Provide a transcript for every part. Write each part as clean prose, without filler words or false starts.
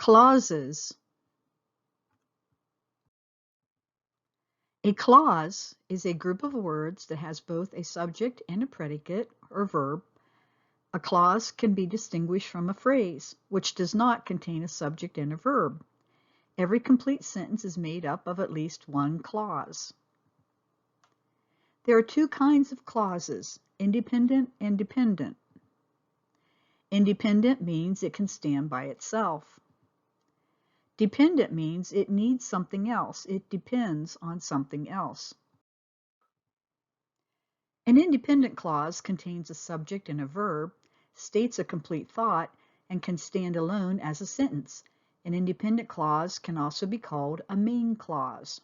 Clauses. A clause is a group of words that has both a subject and a predicate or verb. A clause can be distinguished from a phrase, which does not contain a subject and a verb. Every complete sentence is made up of at least one clause. There are two kinds of clauses, independent and dependent. Independent means it can stand by itself. Dependent means it needs something else. It depends on something else. An independent clause contains a subject and a verb, states a complete thought, and can stand alone as a sentence. An independent clause can also be called a main clause.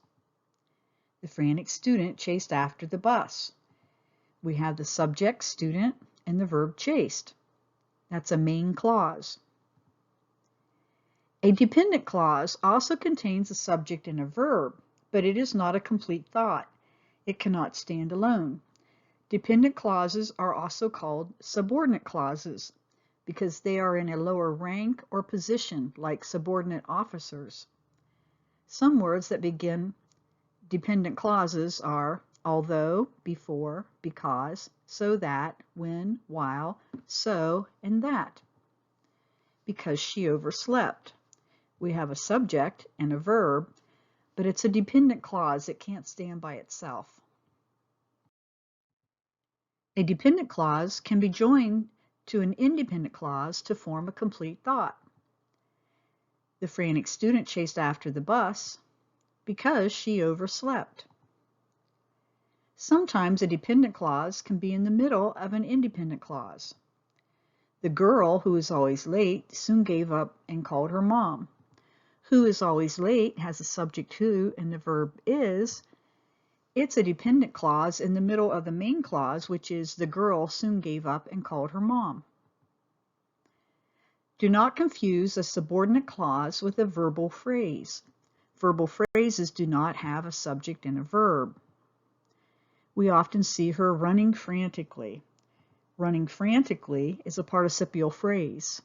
The frantic student chased after the bus. We have the subject, student, and the verb chased. That's a main clause. A dependent clause also contains a subject and a verb, but it is not a complete thought. It cannot stand alone. Dependent clauses are also called subordinate clauses because they are in a lower rank or position, like subordinate officers. Some words that begin dependent clauses are although, before, because, so that, when, while, so, and that. Because she overslept. We have a subject and a verb, but it's a dependent clause. It can't stand by itself. A dependent clause can be joined to an independent clause to form a complete thought. The frantic student chased after the bus because she overslept. Sometimes a dependent clause can be in the middle of an independent clause. The girl who is always late soon gave up and called her mom. Who is always late has a subject who and the verb is. It's a dependent clause in the middle of the main clause, which is the girl soon gave up and called her mom. Do not confuse a subordinate clause with a verbal phrase. Verbal phrases do not have a subject and a verb. We often see her running frantically. Running frantically is a participial phrase.